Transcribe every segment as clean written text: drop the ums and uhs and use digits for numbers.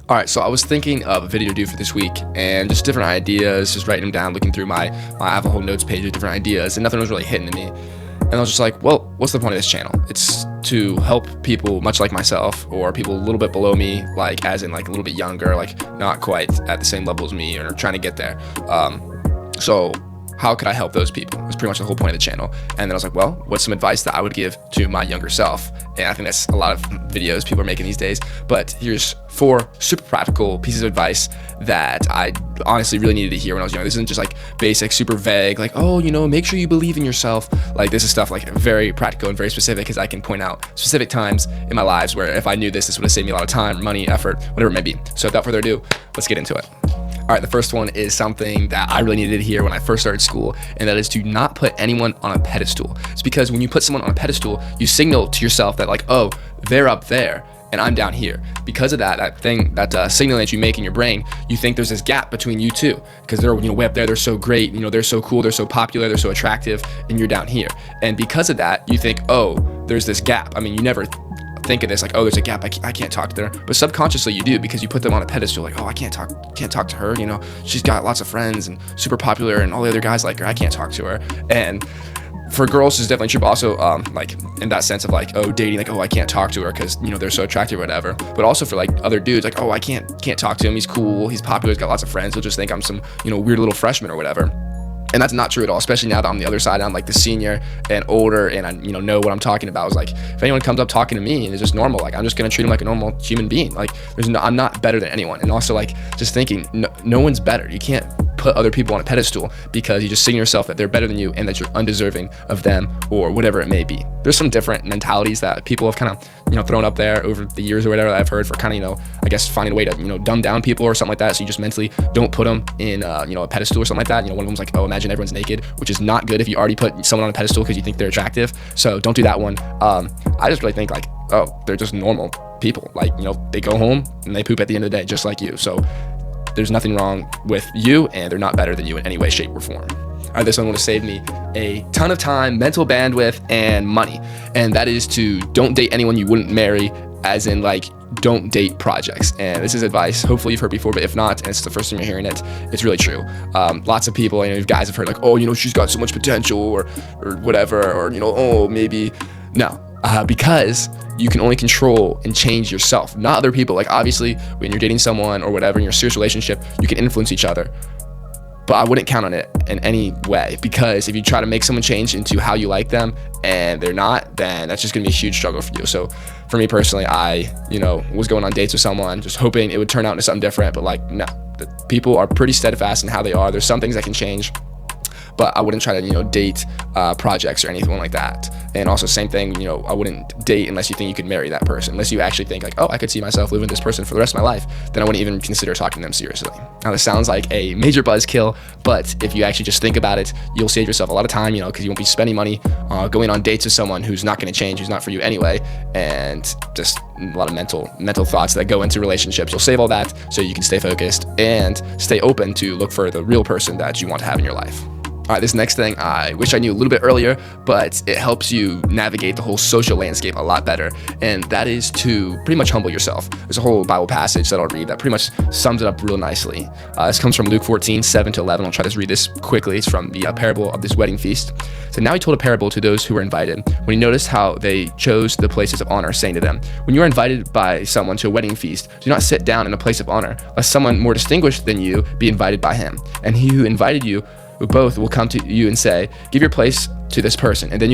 All right, so I was thinking of a video to do for this week and just different ideas, just writing them down, looking through I have a whole notes page of different ideas, and nothing was really hitting to me. And I was just like, well, what's the point of this channel? It's to help people much like myself, or people a little bit below me, like as in like a little bit younger, like not quite at the same level as me or trying to get there. So how could I help those people? That's pretty much the whole point of the channel. And then I was like, well, what's some advice that I would give to my younger self? And I think that's a lot of videos people are making these days. But here's 4 super practical pieces of advice that I honestly really needed to hear when I was young. This isn't just like basic, super vague, like, oh, make sure you believe in yourself. Like, this is stuff like very practical and very specific, because I can point out specific times in my lives where if I knew this would have saved me a lot of time, money, effort, whatever it may be. So without further ado, let's get into it. All right, the first one is something that I really needed to hear when I first started school, and that is to not put anyone on a pedestal. It's because when you put someone on a pedestal, you signal to yourself that like, oh, they're up there and I'm down here. Because of that signal that you make in your brain, you think there's this gap between you two, because they're way up there, they're so great, they're so cool, they're so popular, they're so attractive, and you're down here. And because of that, you think, oh, there's this gap. I mean, you never think of this like, oh, there's a gap, I can't talk to her, but subconsciously you do, because you put them on a pedestal, like, oh, I can't talk to her, she's got lots of friends and super popular and all the other guys like her, I can't talk to her. And for girls it's definitely true, but also like in that sense of like, oh, dating, like, oh, I can't talk to her because they're so attractive or whatever. But also for like other dudes, like, oh, I can't talk to him, he's cool, he's popular, he's got lots of friends, he'll just think I'm some weird little freshman or whatever. And that's not true at all, especially now that I'm the other side. I'm like the senior and older, and I know what I'm talking about. It's like, if anyone comes up talking to me and it's just normal, like, I'm just gonna treat them like a normal human being. Like, I'm not better than anyone. And also, like, just thinking no one's better. You can't put other people on a pedestal because you just signal yourself that they're better than you and that you're undeserving of them or whatever it may be. There's some different mentalities that people have kind of thrown up there over the years or whatever that I've heard, for kind of I guess finding a way to dumb down people or something like that. So you just mentally don't put them in a pedestal or something like that. One of them's like, oh, imagine everyone's naked, which is not good if you already put someone on a pedestal because you think they're attractive. So don't do that one. I just really think like, oh, they're just normal people. Like, they go home and they poop at the end of the day just like you. So there's nothing wrong with you, and they're not better than you in any way, shape, or form. All right, this one would have saved me a ton of time, mental bandwidth, and money. And that is to don't date anyone you wouldn't marry, as in like, don't date projects. And this is advice hopefully you've heard before, but if not, and it's the first time you're hearing it, it's really true. Lots of people, guys have heard like, oh, she's got so much potential or whatever, or oh, maybe. No, because you can only control and change yourself, not other people. Like, obviously when you're dating someone or whatever in your serious relationship, you can influence each other, but I wouldn't count on it in any way, because if you try to make someone change into how you like them and they're not, then that's just gonna be a huge struggle for you. So for me personally, I was going on dates with someone just hoping it would turn out into something different, but like, no, the people are pretty steadfast in how they are. There's some things that can change, but I wouldn't try to date projects or anything like that. And also same thing, I wouldn't date unless you think you could marry that person. Unless you actually think like, oh, I could see myself living with this person for the rest of my life, then I wouldn't even consider talking to them seriously. Now this sounds like a major buzzkill, but if you actually just think about it, you'll save yourself a lot of time, because you won't be spending money going on dates with someone who's not going to change, who's not for you anyway, and just a lot of mental thoughts that go into relationships. You'll save all that so you can stay focused and stay open to look for the real person that you want to have in your life. All right, this next thing I wish I knew a little bit earlier, but it helps you navigate the whole social landscape a lot better, and that is to pretty much humble yourself. There's a whole Bible passage that I'll read that pretty much sums it up real nicely. This comes from Luke 14, 7-11. I'll try to read this quickly. It's from the parable of this wedding feast. So now he told a parable to those who were invited, when he noticed how they chose the places of honor, saying to them, when you are invited by someone to a wedding feast, do not sit down in a place of honor, lest someone more distinguished than you be invited by him. And he who invited you both will come to you and say, give your place to this person, and then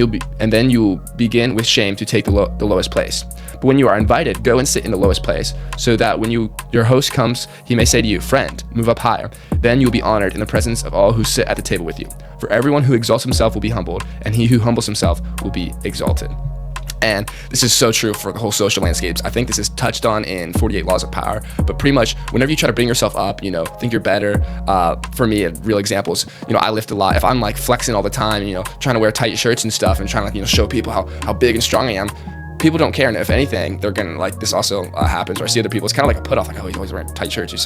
you'll begin with shame to take the lowest place. But when you are invited, go and sit in the lowest place, so that when your host comes, he may say to you, friend, move up higher. Then you'll be honored in the presence of all who sit at the table with you. For everyone who exalts himself will be humbled, and he who humbles himself will be exalted. And this is so true for the whole social landscapes. I think this is touched on in 48 Laws of Power, but pretty much whenever you try to bring yourself up, think you're better. For me, real examples, I lift a lot. If I'm like flexing all the time, trying to wear tight shirts and stuff and trying to, show people how big and strong I am, people don't care. And if anything, they're gonna like, this also happens, or I see other people, it's kind of like a put off, like, oh, he's always wearing tight shirts, he's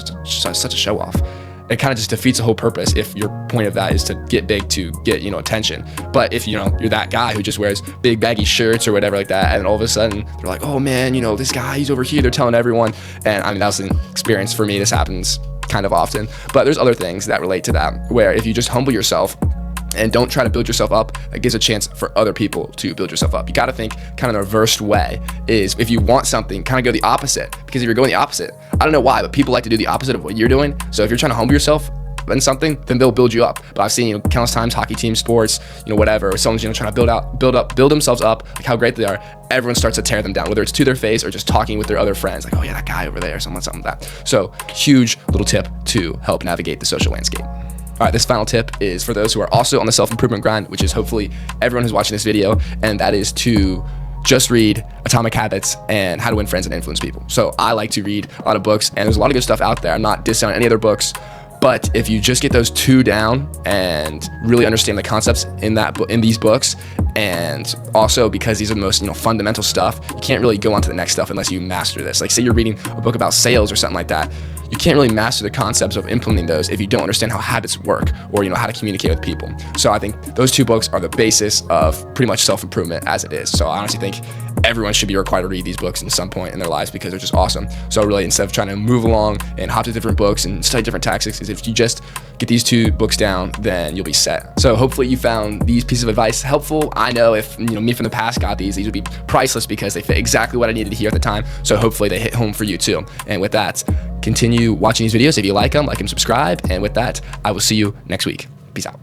such a show off. it kind of just defeats the whole purpose if your point of that is to get big, to get, attention. But if, you're that guy who just wears big baggy shirts or whatever like that, and all of a sudden they're like, oh man, this guy, he's over here, they're telling everyone. And I mean, that was an experience for me. This happens kind of often, but there's other things that relate to that, where if you just humble yourself and don't try to build yourself up, it gives a chance for other people to build yourself up. You got to think kind of the reversed way is, if you want something, kind of go the opposite, because if you're going the opposite, I don't know why, but people like to do the opposite of what you're doing. So if you're trying to humble yourself in something, then they'll build you up. But I've seen, countless times, hockey teams, sports, whatever, or someone's, trying to build themselves up, like how great they are. Everyone starts to tear them down, whether it's to their face or just talking with their other friends, like, oh yeah, that guy over there, something like that. So huge little tip to help navigate the social landscape. All right, this final tip is for those who are also on the self-improvement grind, which is hopefully everyone who's watching this video, and that is to just read Atomic Habits and How to Win Friends and Influence People. So I like to read a lot of books, and there's a lot of good stuff out there. I'm not dissing on any other books, but if you just get those two down and really understand the concepts in these books, and also because these are the most fundamental stuff, you can't really go on to the next stuff unless you master this. Like, say you're reading a book about sales or something like that, you can't really master the concepts of implementing those if you don't understand how habits work, or how to communicate with people. So I think those two books are the basis of pretty much self-improvement as it is. So I honestly think everyone should be required to read these books in some point in their lives, because they're just awesome. So really, instead of trying to move along and hop to different books and study different tactics, is if you just get these two books down, then you'll be set. So hopefully you found these pieces of advice helpful. I know if me from the past got these would be priceless, because they fit exactly what I needed to hear at the time. So hopefully they hit home for you too. And with that, continue watching these videos. If you like them, subscribe. And with that, I will see you next week. Peace out.